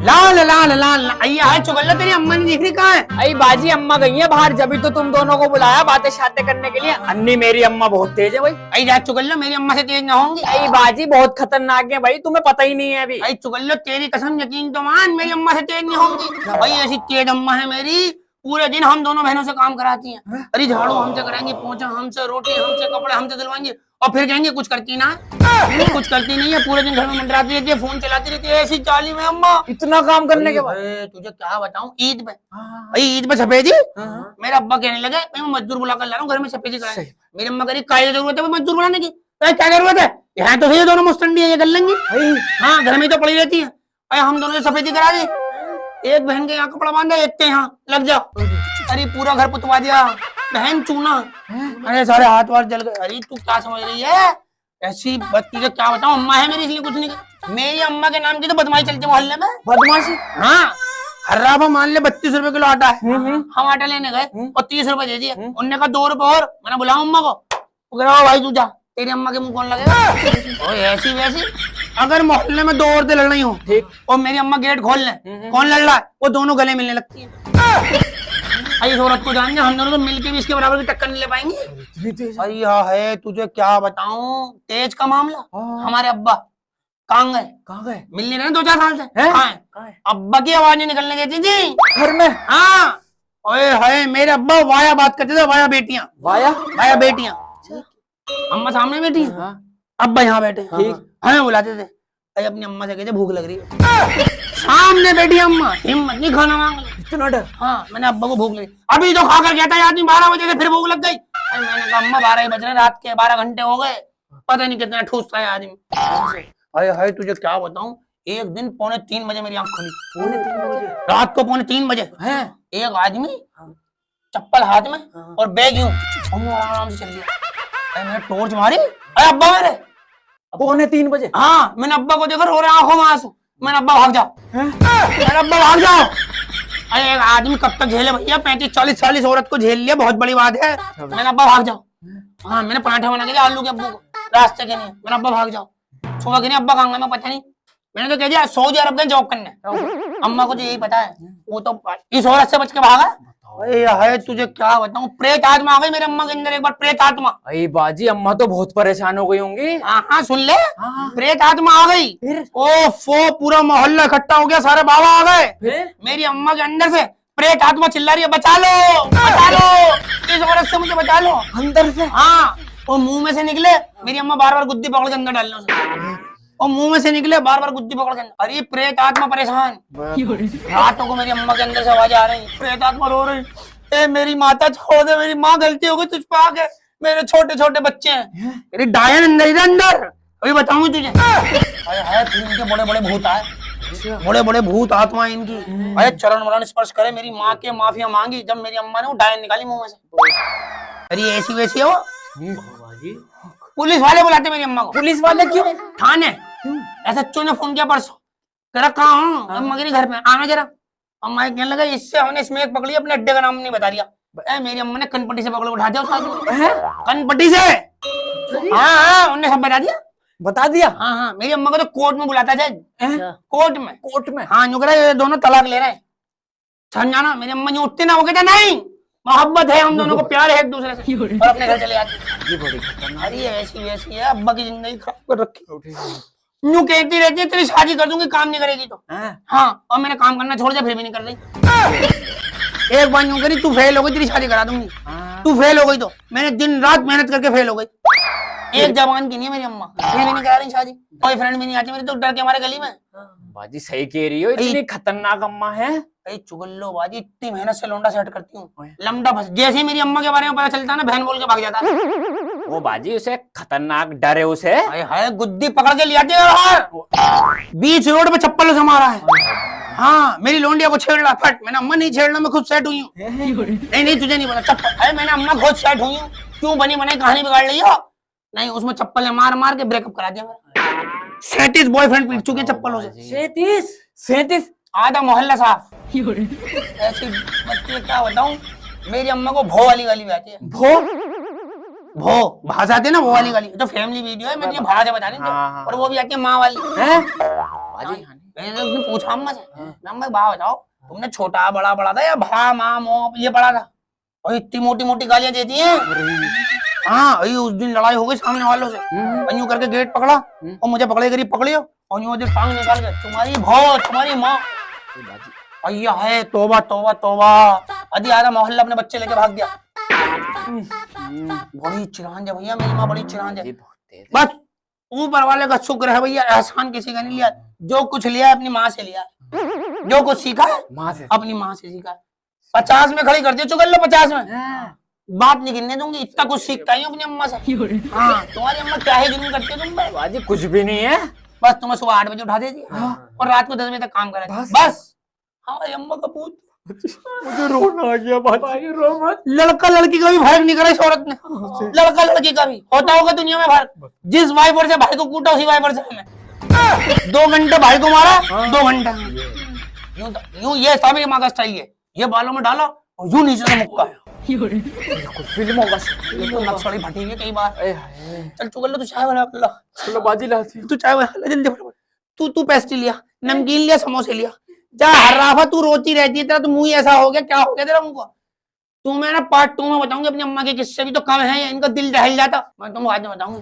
लाल लाल लाल अय्या है चुगल्ला, तेरी अम्मा नहीं दिख रही, कहाँ है? अरे बाजी अम्मा गई है बाहर, जब तो तुम दोनों को बुलाया बातें शातें करने के लिए। अन्नी मेरी अम्मा बहुत तेज है भाई। अई जा चुगल्ला, मेरी अम्मा से तेज ना होंगी। अरे बाजी बहुत खतरनाक है भाई, तुम्हें पता ही नहीं है अभी। अई चुगल्लो, तेरी कसम यकीन तो मान, मेरी अम्मा से तेज नहीं होंगी भाई। ऐसी तेज अम्मा है मेरी, पूरे दिन हम दोनों बहनों से काम कराती हैं। अरे झाड़ू हमसे कराएंगी, पोंछा हमसे, रोटी हमसे, कपड़े हमसे दिलवाएंगे, और फिर कहेंगे कुछ करती ना है। कुछ करती नहीं है, पूरे दिन घर में मंडराती रहती है, फोन चलाती रहती है, ऐसी चाली में अम्मा। इतना काम करने के बाद तुझे क्या बताऊं, ईद पे भाई, ईद पे सफेदी, मेरा अब्बा कहने लगे मैं मजदूर बुला कर ला रहा हूँ घर में सफेदी कराए। मेरी अम्मा कह रही क्या जरूरत है मजदूर बुलाने की, क्या जरूरत है, यहाँ तो सही दोनों मुस्तंडी है, ये कर लेंगी। हाँ घर में तो पड़ी रहती है। अरे हम दोनों ने सफेदी करा दी, एक बहन के यहाँ कपड़ा बांधा, एक के यहाँ लग जाओ। अरे पूरा घर पुतवा दिया, बहन चूना, अरे सारे हाथ वाथ जल गए। अरे तू क्या समझ रही है, ऐसी बात तुझे क्या बताऊं, अम्मा है मेरी इसलिए कुछ नहीं कर। मेरी अम्मा के नाम की तो बदमाशी चलती है मोहल्ले में। बदमाशी? हाँ, हर्राफा मान ले 32 रुपए किलो आटा है, हम आटा लेने गए और 30 रुपए दे दिए। उनने कहा 2 रुपए और, मैंने बुलाओ अम्मा को, भाई तू जा, तेरी अम्मा के मुंह कौन लगेगा। ऐसी वैसी अगर मोहल्ले में 2 औरतें लड़ रही हो और मेरी अम्मा गेट खोल ले, कौन लड़ रहा है, वो दोनों गले मिलने लगती है। इस औरत को जान, हम दोनों तो मिलके भी इसके बराबर की टक्कर नहीं ले पाएंगे। अरे हाँ है, तुझे क्या बताऊं, तेज का मामला। हमारे अब्बा कहाँ गए, मिल नहीं रहे 2-4 साल से। कहाँ है? अब्बा की आवाज नहीं निकलने देती थी घर में। हाँ, ओए हाय, मेरे अब्बा वाया बात करते थे, वाया बेटियां, वाया बेटियां। अम्मा सामने बैठी है, अब्बा यहाँ बैठे, हमें बुलाते थे। अरे अपनी अम्मा से कहते भूख लग रही है, सामने बैठी अम्मा, हिम्मत नहीं खाना मांग ली। इतना डर? हाँ, मैंने अब्बा को भूख लगी, अभी तो खा कर गया था आदमी 12 बजे से, फिर भूख लग गई। मैंने कहा अम्मा 12 बज रहे, रात के 12 घंटे हो गए, पता नहीं कितना ठूसता है आदमी। हाय हाय, तुझे क्या बताऊं, एक दिन 2:45 बजे मेरी आंख खुली। 3:45 बजे? रात को 2:45 बजे एक आदमी चप्पल हाथ में और बैग यूं आराम से चल गया। मैंने टॉर्च मारी, अरे अब्बा मेरे, 2:45 बजे? हाँ, मैंने अब्बा को देखा रो रहे आंखों में आंसू। मैंने अब्बा भाग जाओ, मैंने अब्बा भाग जाओ। अरे एक आदमी कब तक झेले भैया, 35-40 औरत को झेल लिया, बहुत बड़ी बात है। मैंने अब्बा भाग जाओ। हाँ, मैंने पराठा बना के दिया आलू के अब्बू को, रास्ते के नहीं, मैंने अब्बा भाग जाओ। सुबह के नहीं अब्बा कहाँ गए मैं पता नहीं, मैंने तो कह दिया सऊदी अरब गए जॉब करने। अम्मा को तो यही पता है, वो तो इस औरत से बच के भागा। अरे है, तुझे क्या बताऊं, प्रेत आत्मा आ गई मेरे अम्मा के अंदर, एक बार प्रेत आत्मा। अरे बाजी अम्मा तो बहुत परेशान हो गई होंगी। हाँ सुन ले, प्रेत आत्मा आ गई, ओफो पूरा मोहल्ला इकट्ठा हो गया, सारे बाबा आ गए। मेरी अम्मा के अंदर से प्रेत आत्मा चिल्ला रही है, बचा लो बचा लो, इस औरत से मुझे बचा लो। अंदर से? हाँ, और मुंह में से निकले, मेरी अम्मा बार बार गुद्दी पकड़ के अंदर डालने उसे, और मुंह में से निकले बार बार गुद्दी पकड़ के अंदर। अरे प्रेत आत्मा परेशान, रातों को मेरी अम्मा के अंदर से आवाज आ रही, प्रेत आत्मा रो रही, ए मेरी माता छोड़ दे, मेरी माँ गलती हो गई तुझ पे आके, मेरे छोटे छोटे बच्चे हैं। मेरी डायन अंदर इधर अंदर, अभी बताऊंगी तुझे। अरे फिर इनके बड़े बड़े भूत आए, बड़े बड़े भूत आत्मा इनकी। अरे चरण वरण स्पर्श करे, मेरी माँ के माफिया मांगी, जब मेरी अम्मा ने वो डायन निकाली मुंह में से। अरे ऐसी वैसी है वो, पुलिस वाले बुलाते मेरी अम्मा को। पुलिस वाले क्यों? थाने। एसएचओ ने फोन किया परसों, करा कहाँ हूँ, अम्मा के घर पे आना जरा। अम्मा कहने लगा इससे हमने स्मेक पकड़ी, अपने अड्डे का नाम नहीं बता दिया। मेरी अम्मा ने कनपट्टी से पकड़ उठा दिया उस आदमी, कनपट्टी से। हाँ, उन्होंने सब बता दिया। हाँ, मेरी अम्मा को तो कोर्ट में बुलाता है, कोर्ट में। हाँ, यूं कह रहा ये दोनों तलाक ले रहे हैं, समझाना। मेरी अम्मा यूं उठती ना, वो कहता नहीं मोहब्बत है, हम दोनों को प्यार है एक दूसरे से, और अपने घर चले जाते। अरे ऐसी वैसी है, अब्बा की जिंदगी खराब कर रखी। यूं कहती रहती है तेरी शादी कर दूंगी, काम नहीं करेगी तो। हाँ, और मैंने काम करना छोड़ दिया, फिर भी नहीं कर रही। एक बार यूं करी, तू फेल हो गई तेरी शादी करा दूंगी, तू फेल हो गई तो। मैंने दिन रात मेहनत करके फेल हो गई। एक जवान की नहीं है मेरी अम्मा, फिर भी नहीं करा रही शादी, कोई फ्रेंड भी नहीं आती मेरी तो, डर के हमारे गली में। बाजी सही कह रही हो, इतनी खतरनाक अम्मा है। अरे चुगल्लो बाजी, इतनी मेहनत से लौंडा सेट करती हूँ, लमडा फंस। जैसे ही मेरी अम्मा के बारे में पता चलता है ना, बहन बोल के भाग जाता है। वो बाजी उसे खतरनाक डर है उसे। हाय गुद्दी पकड़ के ले आती है, बीच रोड पे चप्पल से मारा है। हाँ, मेरी लोंडिया को छेड़ रहा, फट। मैंने अम्मा नहीं छेड़ना, मैं खुद सेट हुई हूँ। नहीं तुझे नहीं पता, चप्पल। अरे मैंने अम्मा खुद सेट हुई हूँ, क्यों बनी बनाई कहानी बिगाड़ ली हो। नहीं, उसमें चप्पल मार मार के ब्रेकअप करा दिया मेरा। 37 बॉयफ्रेंड पीट चुके चप्पलों से। 37? आधा मोहल्ला साफ। ऐसी बच्चे क्या बताऊं, मेरी अम्मा को भो वाली गाली भी आती है। भो भाषा आती है ना, वो वाली गाली। तो फैमिली वीडियो है, मैं तुझे भाषा बता रही हूँ, और वो भी आती है माँ वाली। मैंने उसने पूछा अम्मा से, अम्मा बात बताओ तुमने छोटा बड़ा पढ़ा था या भा माँ मो ये पढ़ा था? और इतनी मोटी मोटी गालियां देती हैं। हाँ अरे उस दिन लड़ाई हो गई सामने वालों से, यूं करके गेट पकड़ा और मुझे पकड़े करीब पकड़ियो और यूं टांग निकाल के तुम्हारी भौ तुम्हारी माँ। भैया है तौबा तौबा तौबा। अभी आधा मोहल्ला अपने बच्चे लेके भाग गया। बड़ी चिरांज है भैया, मेरी माँ बड़ी चिरांज है। बस ऊपर वाले का शुक्र है भैया, एहसान किसी का नहीं लिया। जो कुछ लिया अपनी माँ से लिया, जो कुछ सीखा है माँ से, अपनी माँ से सीखा। 50 में खड़ी कर दियो चुगल लो 50 में बात नहीं गिनने दूंगी। इतना कुछ सीखता ही अपनी अम्मा से। हाँ तुम्हारी अम्मा क्या ही जुल्म करती है तुम पे? बाजी कुछ भी नहीं है, बस तुम्हें सुबह 8 बजे उठा देती और रात को 10 बजे तक काम करा। बस हमारी अम्मा का पूत। मुझे रोना आ गया भाई, रो मत। लड़का लड़की का भी फर्क नहीं करा इस औरत ने। लड़का लड़की का भी होता होगा दुनिया में फर्क। जिस वाइपर से भाई को कूटा उसी वाइपर से हमें 2 घंटे भाई को मारा, 2 घंटे यूं ये था मेरी माँ का स्टाइल। ये बालों में डाला और यूं नीचे से मुक्का। फिल्मों का ये तो नक्सली फटी है कई बार। चल चुगल लो, तू चाय बना ला। चलो बाजी लाती, तू चाय बना जल्दी फटाफट। तू पेस्ट्री लिया, नमकीन लिया, समोसे लिया। जा हर राफा तू रोती रहती है, तेरा तो मुंह ही ऐसा हो गया। क्या हो गया तेरा मुंह को? तू मैं ना पार्ट 2 में बताऊंगी अपनी अम्मा के किस्से भी तो कम है, इनका दिल दहल जाता। मैं तुमको आज में बताऊंगी।